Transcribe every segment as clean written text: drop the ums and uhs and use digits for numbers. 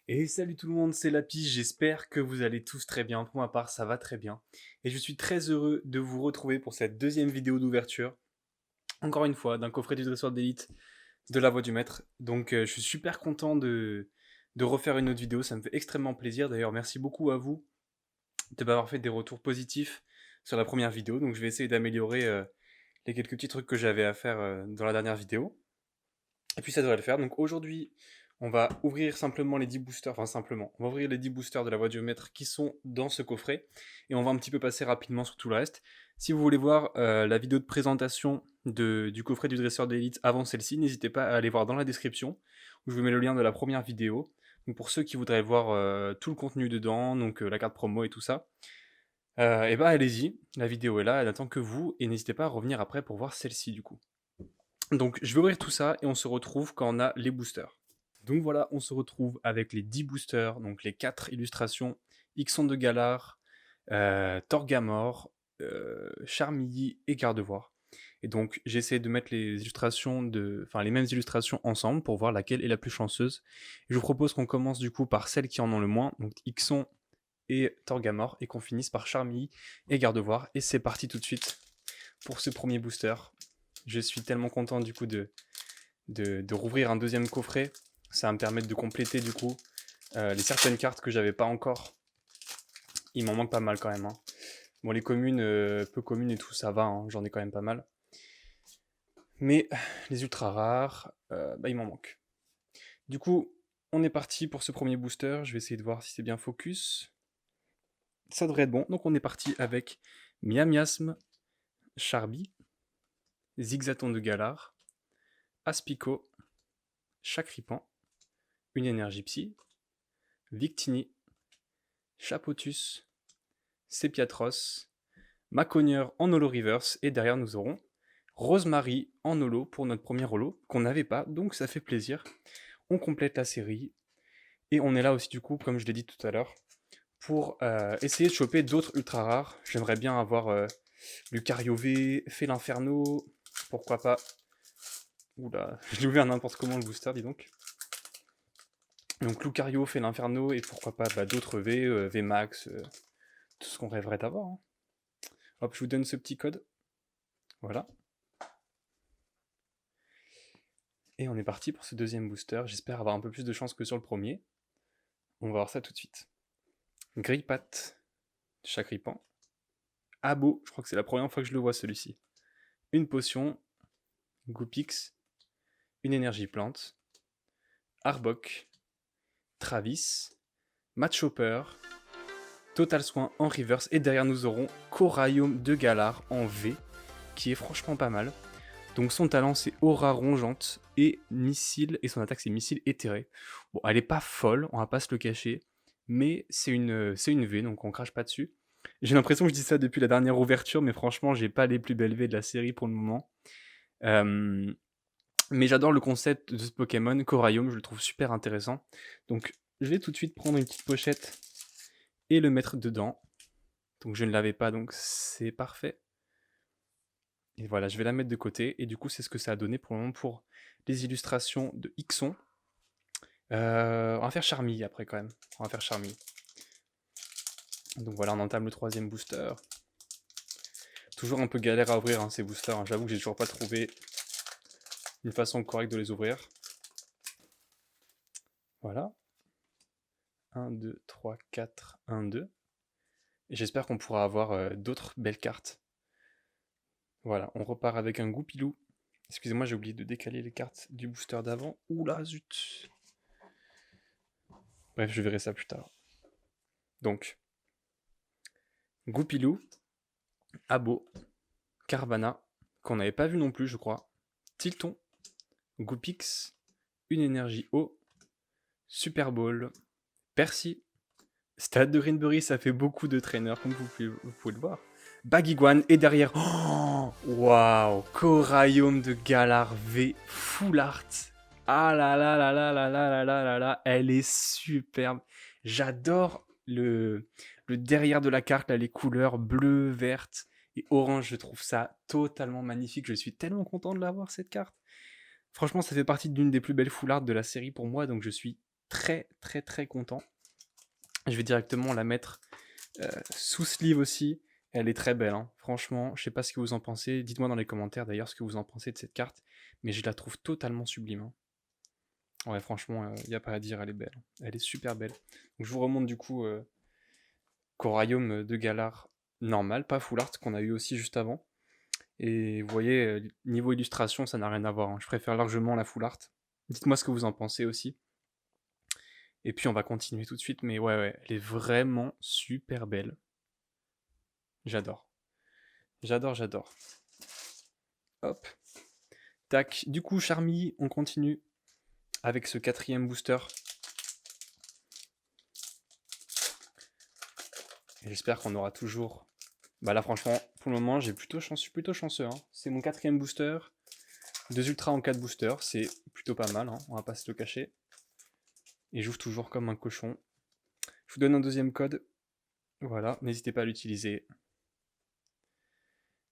Et salut tout le monde, c'est Lapi, j'espère que vous allez tous très bien. Pour ma part, ça va très bien. Et je suis très heureux de vous retrouver pour cette deuxième vidéo d'ouverture. Encore une fois, d'un coffret du dresseur d'élite de la voix du maître. Donc je suis super content de refaire une autre vidéo, ça me fait extrêmement plaisir. D'ailleurs, merci beaucoup à vous de m'avoir fait des retours positifs sur la première vidéo. Donc je vais essayer d'améliorer les quelques petits trucs que j'avais à faire dans la dernière vidéo. Et puis ça devrait le faire. Donc aujourd'hui, on va ouvrir simplement les 10 boosters, enfin simplement, on va ouvrir les 10 boosters de la voie du maître qui sont dans ce coffret, et on va un petit peu passer rapidement sur tout le reste. Si vous voulez voir la vidéo de présentation du coffret du dresseur d'élite avant celle-ci, n'hésitez pas à aller voir dans la description, où je vous mets le lien de la première vidéo. Donc pour ceux qui voudraient voir tout le contenu dedans, donc la carte promo et tout ça, et bah allez-y, la vidéo est là, elle attend que vous, et n'hésitez pas à revenir après pour voir celle-ci du coup. Donc je vais ouvrir tout ça et on se retrouve quand on a les boosters. Donc voilà, on se retrouve avec les 10 boosters, donc les 4 illustrations Ixon de Galar, Torgamor, Charmilly et Gardevoir. Et donc j'essaie de mettre les illustrations les mêmes illustrations ensemble pour voir laquelle est la plus chanceuse. Et je vous propose qu'on commence du coup par celles qui en ont le moins, donc Ixon et Torgamor, et qu'on finisse par Charmilly et Gardevoir. Et c'est parti tout de suite pour ce premier booster. Je suis tellement content du coup de rouvrir un deuxième coffret. Ça va me permettre de compléter du coup les certaines cartes que j'avais pas encore. Il m'en manque pas mal quand même, hein. Bon, les communes, peu communes et tout, ça va, hein, j'en ai quand même pas mal. Mais les ultra rares, il m'en manque. Du coup, on est parti pour ce premier booster. Je vais essayer de voir si c'est bien focus. Ça devrait être bon. Donc on est parti avec Miamiasme, Charby, Zigzaton de Galar, Aspico, Chakripan, une énergie psy, Victini, Chapotus, Sepiatros, Maconieur en holo reverse, et derrière nous aurons Rosemary en holo pour notre premier holo, qu'on n'avait pas, donc ça fait plaisir. On complète la série, et on est là aussi du coup, comme je l'ai dit tout à l'heure, pour essayer de choper d'autres ultra rares. J'aimerais bien avoir Lucario V, fait l'Inferno, pourquoi pas. Oula, je l'ai ouvert n'importe comment le booster, dis donc. Donc Lucario, fait l'Inferno, et pourquoi pas d'autres V, VMAX, tout ce qu'on rêverait d'avoir, hein. Hop, je vous donne ce petit code. Voilà. Et on est parti pour ce deuxième booster. J'espère avoir un peu plus de chance que sur le premier. On va voir ça tout de suite. Grillpat, Chakripan. Abo, je crois que c'est la première fois que je le vois celui-ci. Une potion, Goopix, une énergie plante, Arbok, Travis, Matchhopper, Total Soin en reverse, et derrière nous aurons Coraium de Galar en V, qui est franchement pas mal. Donc son talent c'est aura rongeante et missile, et son attaque c'est missile éthéré. Bon, elle est pas folle, on va pas se le cacher, mais c'est une V, donc on crache pas dessus. J'ai l'impression que je dis ça depuis la dernière ouverture, mais franchement j'ai pas les plus belles V de la série pour le moment. Euh, mais j'adore le concept de ce Pokémon, Coraium, je le trouve super intéressant. Donc je vais tout de suite prendre une petite pochette et le mettre dedans. Donc je ne l'avais pas, donc c'est parfait. Et voilà, je vais la mettre de côté. Et du coup, c'est ce que ça a donné pour le moment pour les illustrations de Ixon. On va faire Charmy après quand même. On va faire Charmy. Donc voilà, on entame le troisième booster. Toujours un peu galère à ouvrir, hein, ces boosters, hein. J'avoue que j'ai toujours pas trouvé une façon correcte de les ouvrir. Voilà. 1, 2, 3, 4, 1, 2. Et j'espère qu'on pourra avoir d'autres belles cartes. Voilà, on repart avec un Goupilou. Excusez-moi, j'ai oublié de décaler les cartes du booster d'avant. Oula, zut. Bref, je verrai ça plus tard. Donc, Goupilou, Abo, Carvana, qu'on n'avait pas vu non plus, je crois, Tilton, Goupix, une énergie eau, Super Bowl, Percy, Stade de Greenbury, ça fait beaucoup de traîneurs, comme vous pouvez le voir. Bagiguan, et derrière, waouh, Coraium de Galar V, Full Art. Ah là là là là là là là là là là, elle est superbe. J'adore le derrière de la carte, là, les couleurs bleu, verte et orange, je trouve ça totalement magnifique. Je suis tellement content de l'avoir cette carte. Franchement, ça fait partie d'une des plus belles full art de la série pour moi, donc je suis très très très content. Je vais directement la mettre sous sleeve aussi. Elle est très belle, hein. Franchement, je sais pas ce que vous en pensez. Dites-moi dans les commentaires d'ailleurs ce que vous en pensez de cette carte. Mais je la trouve totalement sublime, hein. Ouais, franchement, y a pas à dire, elle est belle. Elle est super belle. Donc, je vous remonte du coup qu'au royaume de Galar normal, pas full art qu'on a eu aussi juste avant. Et vous voyez, niveau illustration, ça n'a rien à voir, hein. Je préfère largement la full art. Dites-moi ce que vous en pensez aussi. Et puis on va continuer tout de suite, mais ouais, elle est vraiment super belle. J'adore. J'adore. Hop. Tac. Du coup, Charmy, on continue avec ce 4e booster. Et j'espère qu'on aura toujours... Bah là, franchement, pour le moment, je suis plutôt chanceux, hein. C'est mon 4e booster. 2 ultras en 4 boosters, c'est plutôt pas mal, hein. On va pas se le cacher. Et j'ouvre toujours comme un cochon. Je vous donne un deuxième code. Voilà, n'hésitez pas à l'utiliser.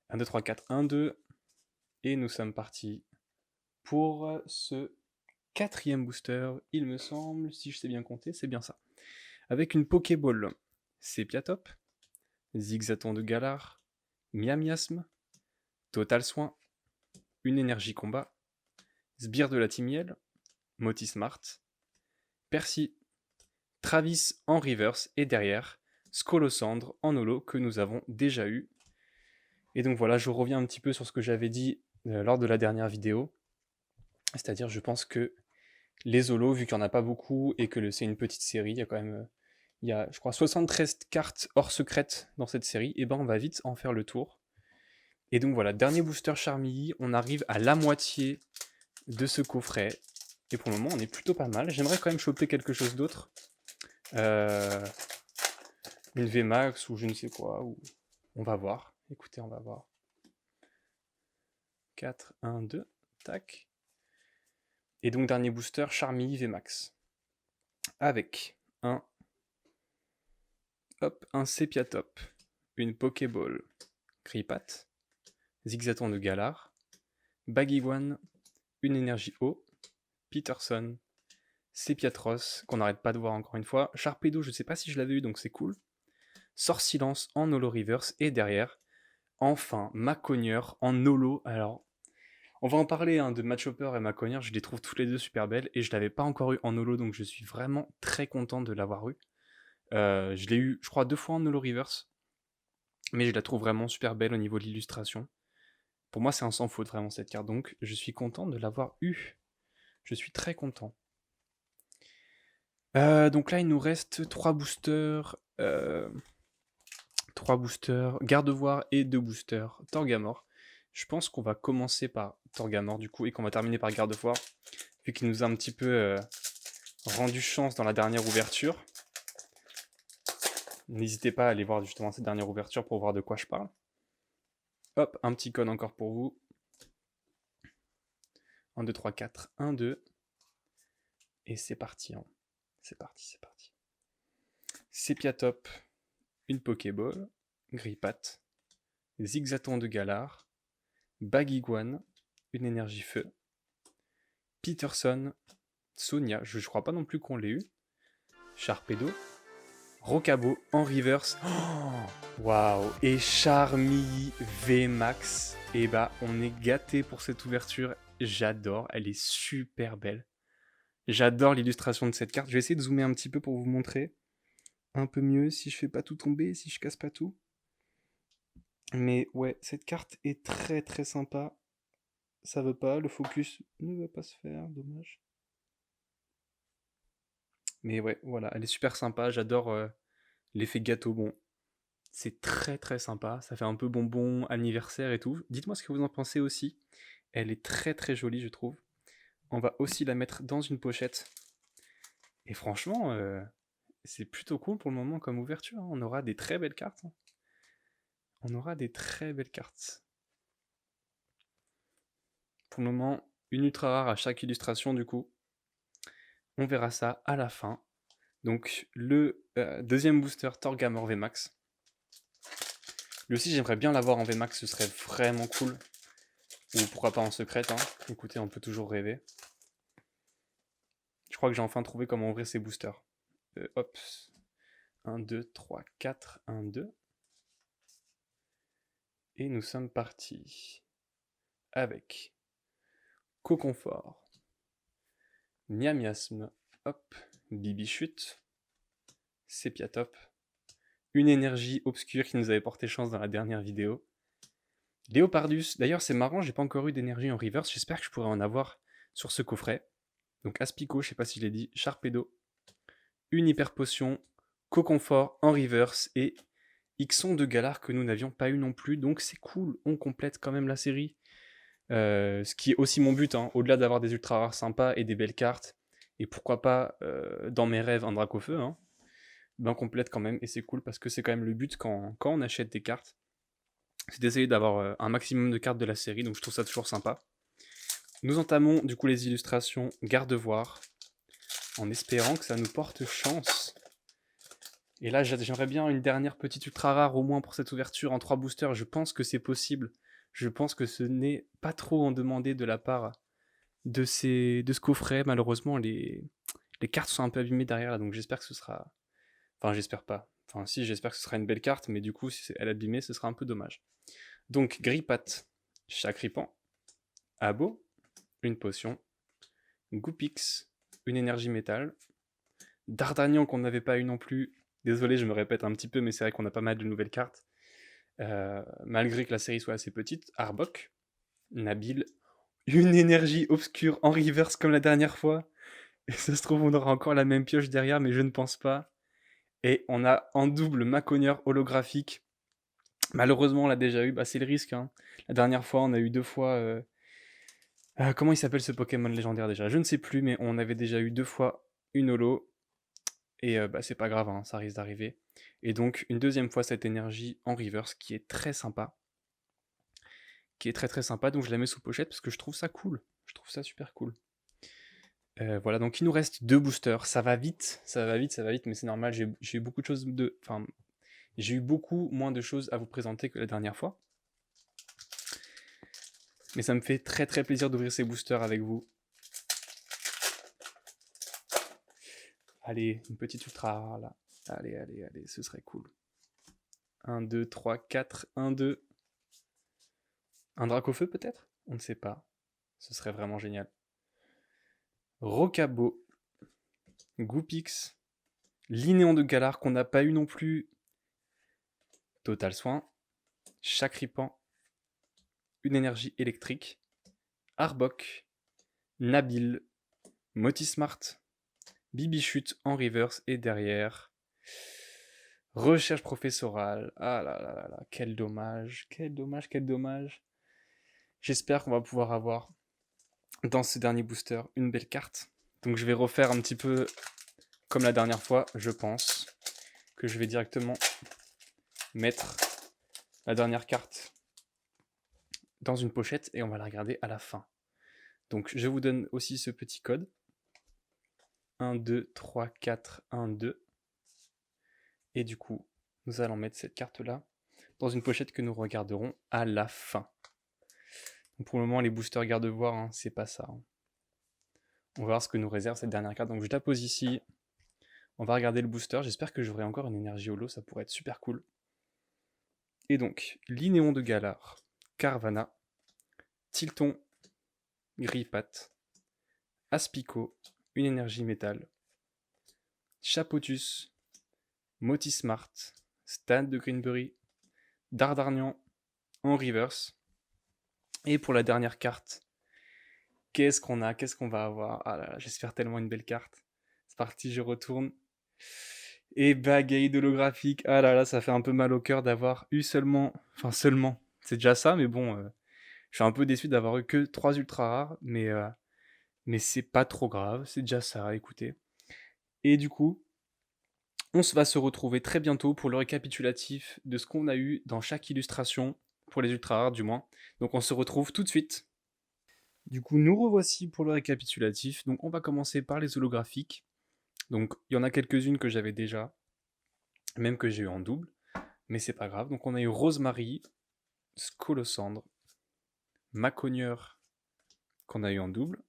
1, 2, 3, 4, 1, 2. Et nous sommes partis pour ce 4e booster, il me semble, si je sais bien compter, c'est bien ça. Avec une Pokéball, Sepiatop, Zigzaton de Galar, Miamiasme, Total Soin, une énergie combat, Sbire de la Timiel, Motismart, Percy, Travis en reverse et derrière, Scolosandre en holo que nous avons déjà eu. Et donc voilà, je reviens un petit peu sur ce que j'avais dit lors de la dernière vidéo. C'est-à-dire, je pense que les holos, vu qu'il n'y en a pas beaucoup et que c'est une petite série, il y a quand même, je crois, 73 cartes hors secrètes dans cette série, et ben on va vite en faire le tour. Et donc voilà, dernier booster Charmilly, on arrive à la moitié de ce coffret. Et pour le moment, on est plutôt pas mal. J'aimerais quand même choper quelque chose d'autre. Une VMAX ou je ne sais quoi. Ou... On va voir. Écoutez, on va voir. 4, 1, 2, tac. Et donc dernier booster, Charmilly VMAX. Avec un Sepiatop, une Pokéball, Kripat, Zigzaton de Galar, Baguiwan, une énergie eau, Peterson, Sepiatros, qu'on n'arrête pas de voir encore une fois, Sharpedo, je ne sais pas si je l'avais eu donc c'est cool, Sorsilence en holo reverse, et derrière, enfin, Macogneur en holo. Alors, on va en parler hein, de Machopper et Macogneur, je les trouve toutes les deux super belles, et je l'avais pas encore eu en holo, donc je suis vraiment très content de l'avoir eu. Je l'ai eu, je crois, 2 fois en holo reverse, mais je la trouve vraiment super belle au niveau de l'illustration. Pour moi, c'est un sans faute vraiment cette carte, donc je suis content de l'avoir eu. Je suis très content. Donc là, il nous reste 3 boosters. 3 boosters, Gardevoir et 2 boosters Torgamore. Je pense qu'on va commencer par Torgamore du coup et qu'on va terminer par Gardevoir, vu qu'il nous a un petit peu rendu chance dans la dernière ouverture. N'hésitez pas à aller voir justement cette dernière ouverture pour voir de quoi je parle. Hop, un petit code encore pour vous. 1, 2, 3, 4, 1, 2. Et c'est parti. Hein. C'est parti. Sepiatop, une Pokéball, Grippat, Zigzaton de Galar, Baguiwan, une énergie feu, Peterson, Sonia, je crois pas non plus qu'on l'ait eu, Sharpedo, Rocabo en reverse, waouh, wow. Et Charmy VMAX, et bah on est gâté pour cette ouverture, j'adore, elle est super belle. J'adore l'illustration de cette carte, je vais essayer de zoomer un petit peu pour vous montrer un peu mieux si je fais pas tout tomber, si je casse pas tout. Mais ouais, cette carte est très très sympa. Ça veut pas, le focus ne va pas se faire, dommage. Mais ouais, voilà, elle est super sympa, j'adore l'effet gâteau. Bon, c'est très très sympa, ça fait un peu bonbon, anniversaire et tout. Dites-moi ce que vous en pensez aussi. Elle est très très jolie, je trouve. On va aussi la mettre dans une pochette. Et franchement, c'est plutôt cool pour le moment comme ouverture. Hein. On aura des très belles cartes. Hein. On aura des très belles cartes. Pour le moment, une ultra rare à chaque illustration du coup. On verra ça à la fin. Donc le deuxième booster Torgamore VMAX. Lui aussi j'aimerais bien l'avoir en VMAX, ce serait vraiment cool. Ou pourquoi pas en secrète, hein. Écoutez, on peut toujours rêver. crois que j'ai enfin trouvé comment ouvrir ces boosters. Hop. 1, 2, 3, 4, 1, 2. Et nous sommes partis. Avec Coconfort, Miamiasme, hop, Bibichute, Sépiatop, une énergie obscure qui nous avait porté chance dans la dernière vidéo. Léopardus, d'ailleurs c'est marrant, j'ai pas encore eu d'énergie en reverse, j'espère que je pourrai en avoir sur ce coffret. Donc Aspico, je sais pas si je l'ai dit, Sharpedo, une hyper potion, Coconfort en reverse et Ixon de Galar que nous n'avions pas eu non plus, donc c'est cool, on complète quand même la série. Ce qui est aussi mon but, hein, au-delà d'avoir des ultra rares sympas et des belles cartes, et pourquoi pas dans mes rêves un Dracofeu, hein, ben complète quand même, et c'est cool parce que c'est quand même le but quand on achète des cartes, c'est d'essayer d'avoir un maximum de cartes de la série, donc je trouve ça toujours sympa. Nous entamons du coup les illustrations Gardevoir, en espérant que ça nous porte chance. Et là j'aimerais bien une dernière petite ultra rare au moins pour cette ouverture en 3 boosters, je pense que c'est possible. Je pense que ce n'est pas trop en demander de la part de ce coffret. Malheureusement, les cartes sont un peu abîmées derrière là, donc j'espère que ce sera... Enfin, j'espère pas. Enfin, si, j'espère que ce sera une belle carte, mais du coup, si elle est abîmée, ce sera un peu dommage. Donc, Grippat, Chacripan, Abo, une potion, Goupix, une énergie métal, Dardagnan qu'on n'avait pas eu non plus. Désolé, je me répète un petit peu, mais c'est vrai qu'on a pas mal de nouvelles cartes. Malgré que la série soit assez petite, Arbok, Nabil, une énergie obscure en reverse comme la dernière fois. Et ça se trouve, on aura encore la même pioche derrière, mais je ne pense pas. Et on a en double Maconieur holographique. Malheureusement, on l'a déjà eu, bah, c'est le risque. Hein. La dernière fois, on a eu 2 fois... comment il s'appelle ce Pokémon légendaire déjà? Je ne sais plus, mais on avait déjà eu 2 fois une holo. Et bah, c'est pas grave, hein, ça risque d'arriver. Et donc, une deuxième fois, cette énergie en reverse qui est très sympa. Qui est très très sympa, donc je la mets sous pochette parce que je trouve ça cool. Je trouve ça super cool. Voilà, donc il nous reste 2 boosters. Ça va vite, ça va vite, ça va vite, mais c'est normal. J'ai eu beaucoup de choses de... Enfin, j'ai eu beaucoup moins de choses à vous présenter que la dernière fois. Mais ça me fait très très plaisir d'ouvrir ces boosters avec vous. Allez, une petite ultra rare là. Allez, allez, allez, ce serait cool. 1, 2, 3, 4, 1, 2. Un Dracofeu peut-être? On ne sait pas. Ce serait vraiment génial. Rocabo, Goupix, Linéon de Galar qu'on n'a pas eu non plus. Total Soin, Chacripan, une énergie électrique, Arbok, Nabil, Motismart, Bibichute en reverse et derrière Recherche professorale. Ah là là là là, quel dommage, quel dommage, quel dommage. J'espère qu'on va pouvoir avoir dans ce dernier booster une belle carte. Donc je vais refaire un petit peu comme la dernière fois, je pense que je vais directement mettre la dernière carte dans une pochette et on va la regarder à la fin. Donc je vous donne aussi ce petit code. 1, 2, 3, 4, 1, 2. Et du coup, nous allons mettre cette carte-là dans une pochette que nous regarderons à la fin. Donc pour le moment, les boosters garde-voir, hein, c'est pas ça. Hein. On va voir ce que nous réserve cette dernière carte. Donc je la pose ici. On va regarder le booster. J'espère que j'aurai encore une énergie holo, ça pourrait être super cool. Et donc, Linéon de Galar, Carvana, Tilton, Grippat, Aspico, une énergie métal, Chapotus, Motismart, Stan de Greenberry, Dardarnian en reverse. Et pour la dernière carte, qu'est-ce qu'on a? Qu'est-ce qu'on va avoir? Ah là là, j'espère tellement une belle carte. C'est parti, je retourne. Et Bagaille holographique. Ah là là, ça fait un peu mal au cœur d'avoir eu seulement... Enfin seulement, c'est déjà ça, mais bon... je suis un peu déçu d'avoir eu que 3 ultra rares, mais c'est pas trop grave, c'est déjà ça, écoutez. Et du coup, va se retrouver très bientôt pour le récapitulatif de ce qu'on a eu dans chaque illustration, pour les ultra rares du moins. Donc on se retrouve tout de suite. Du coup, nous revoici pour le récapitulatif. Donc on va commencer par les holographiques. Donc il y en a quelques-unes que j'avais déjà, même que j'ai eu en double, mais c'est pas grave. Donc on a eu Rosemary, Scolosandre, Maconieur qu'on a eu en double,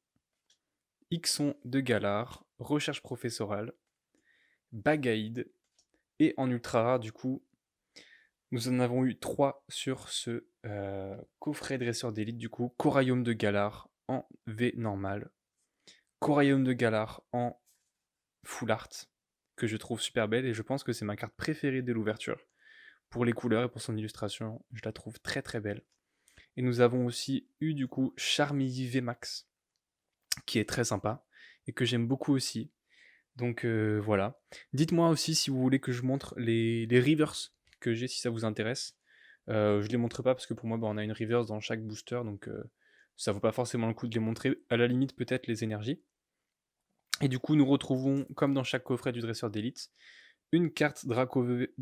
Ixon de Galar, recherche professorale, Bagaïd, et en ultra rare, du coup, nous en avons eu 3 sur ce coffret dresseur d'élite, du coup, Corail de Galar en V normal, Corail de Galar en full art, que je trouve super belle, et je pense que c'est ma carte préférée de l'ouverture. Pour les couleurs et pour son illustration, je la trouve très très belle. Et nous avons aussi eu du coup Charmilly VMAX, qui est très sympa, et que j'aime beaucoup aussi. Donc voilà. Dites-moi aussi si vous voulez que je montre les reverse que j'ai, si ça vous intéresse. Je les montre pas parce que pour moi, on a une reverse dans chaque booster, donc ça vaut pas forcément le coup de les montrer. À la limite, peut-être les énergies. Et du coup, nous retrouvons, comme dans chaque coffret du dresseur d'élite, une carte Dracofeu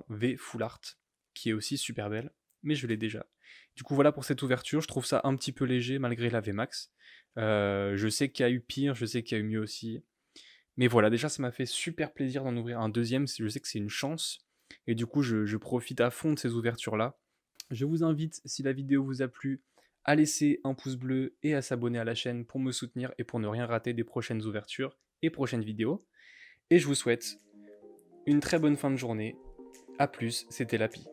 V Full Art, qui est aussi super belle, mais je l'ai déjà. Du coup, voilà pour cette ouverture. Je trouve ça un petit peu léger malgré la VMAX. Je sais qu'il y a eu pire, je sais qu'il y a eu mieux aussi. Mais voilà, déjà, ça m'a fait super plaisir d'en ouvrir un deuxième. Je sais que c'est une chance. Et du coup, je profite à fond de ces ouvertures-là. Je vous invite, si la vidéo vous a plu, à laisser un pouce bleu et à s'abonner à la chaîne pour me soutenir et pour ne rien rater des prochaines ouvertures et prochaines vidéos. Et je vous souhaite une très bonne fin de journée. A plus, c'était Lapi.